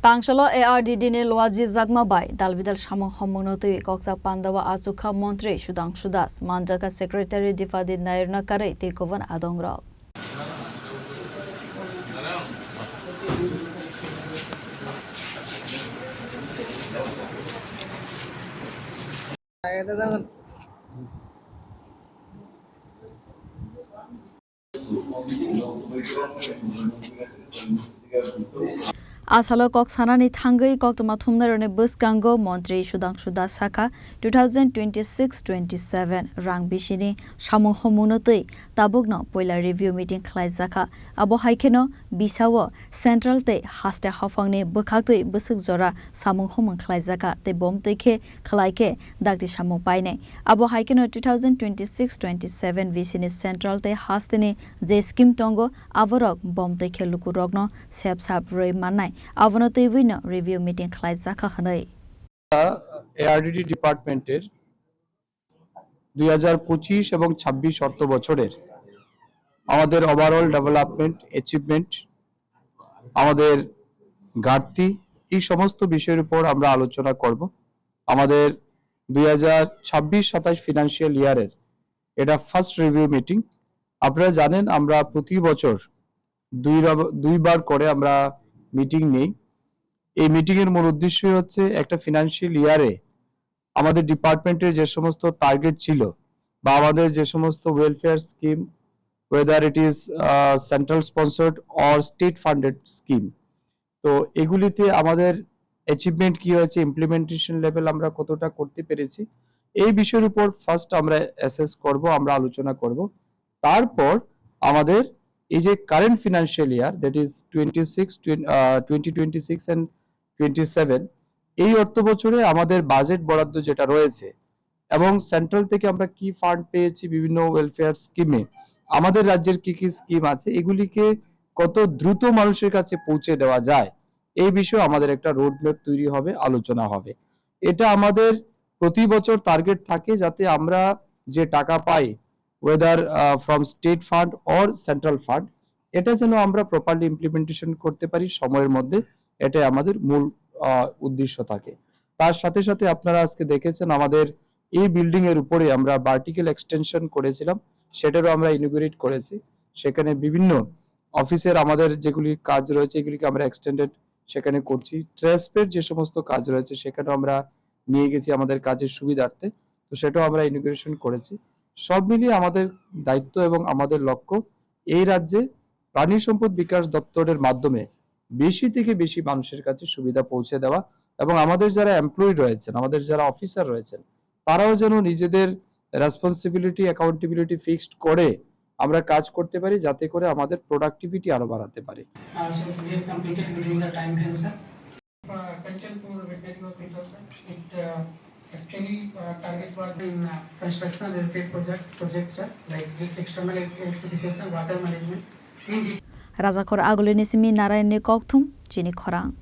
Tangshalo ARDD ni Loaji Zagmabai, Dalvidal Shamong Homonotu, Koksa Pandawa Azuka Montre, Shudang Shudas, Manjaka Secretary Difadi Nairna Kare, Tekovan Adongra. Asalo Kok Sanani Tangai Kok Tomatumner Buskango, Montre, Shudang Shudas Saka, 2026-27, Rang Bishini, Shamong Homonotu, Tabugno, Poila Review Meeting Klaizaka, Abo Haikeno, Bisawo, Central Te, Haste Hafangni, Bukakte, Busuk Zora, Samong Homon Klaizaka, Te Bom Teke, Klaike, Dagdi Shamong Paine, Abo Haikeno 2026-27, Vishini Central Te, Hastini, J Skim Tongo, Avorok, Bom Teke Lukurogno, Sep Sap Roy Manai. Avanote winner review meeting Klaizaka Hanai. ARDD ডিপার্টমেন্টের 2025 এবং 26 অর্থ বছরের আমাদের overall development achievement আমাদের ঘাটতি এই সমস্ত বিষয়ের উপর আমরা আলোচনা করব আমাদের 2026-27 ফিনান্সিয়াল ইয়ারের এটা ফার্স্ট রিভিউ মিটিং আপনারা জানেন আমরা প্রতি বছর দুইবার করে আমরা মিটিং নেই এই মিটিং এর মূল উদ্দেশ্য হচ্ছে একটা ফিনান্সিয়াল ইয়ারে আমাদের ডিপার্টমেন্টের যে সমস্ত টার্গেট ছিল বা আমাদের যে সমস্ত welfare scheme whether it is central sponsored or state funded scheme তো এগুলিতে আমাদের অ্যাচিভমেন্ট কি হয়েছে ইমপ্লিমেন্টেশন লেভেল আমরা কতটা করতে পেরেছি এই বিষয়ের উপর ফার্স্ট আমরা অ্যাসেস করব আমরা আলোচনা করব তারপর আমাদের এই যে current financial year that is 2026 and 27 এই অর্থ বছরে আমাদের বাজেট বরাদ্দ যেটা রয়েছে এবং সেন্ট্রাল থেকে আমরা কি ফান্ড পেয়েছি বিভিন্ন ওয়েলফেয়ার স্কিমে আমাদের রাজ্যের কি কি স্কিম আছে এগুলিকে কত দ্রুত মানুষের কাছে পৌঁছে দেওয়া যায় এই বিষয়ে আমাদের একটা রোড ম্যাপ তৈরি হবে আলোচনা হবে এটা আমাদের প্রতি বছর টার্গেট থাকে যাতে আমরা যে টাকা পাই whether from state fund or central fund এটা যেন আমরা প্রপারলি ইমপ্লিমেন্টেশন করতে পারি সময়ের মধ্যে এটা আমাদের মূল উদ্দেশ্য থাকে তার সাথে সাথে আপনারা আজকে দেখেছেন আমাদের এই বিল্ডিং এর উপরে আমরা ভার্টিক্যাল এক্সটেনশন করেছিলাম সেটারও আমরা ইনোগ্রেট করেছি সেখানে বিভিন্ন অফিসের আমাদের যেগুলি কাজ রয়েছে এগুলিকে আমরা এক্সটেন্ডেড সেখানে করছি ট্রান্সপের যে সমস্ত কাজ রয়েছে সেখানেও আমরা নিয়ে গেছি আমাদের কাজের সুবিধার্থে তো সেটাও আমরা ইনোগ্রেশন করেছি সব মিলিয়ে আমাদের দায়িত্ব এবং আমাদের লক্ষ্য এই রাজ্যে প্রাণী সম্পদ বিকাশ দপ্তরের মাধ্যমে বেশি থেকে বেশি মানুষের কাছে সুবিধা পৌঁছে দেওয়া এবং আমাদের যারা এমপ্লয়ি রয়েছেন আমাদের যারা অফিসার রয়েছেন তারাও যেন নিজেদের রেসপন্সিবিলিটি অ্যাকাউন্টেবিলিটি ফিক্সড করে আমরা কাজ করতে পারি যাতে করে আমাদের প্রোডাক্টিভিটি আরো বাড়াতে পারি Actually, target was in construction related projects like external electrification, water management. Razakor Agulinisimi Narayani Koktum, Chini Korang.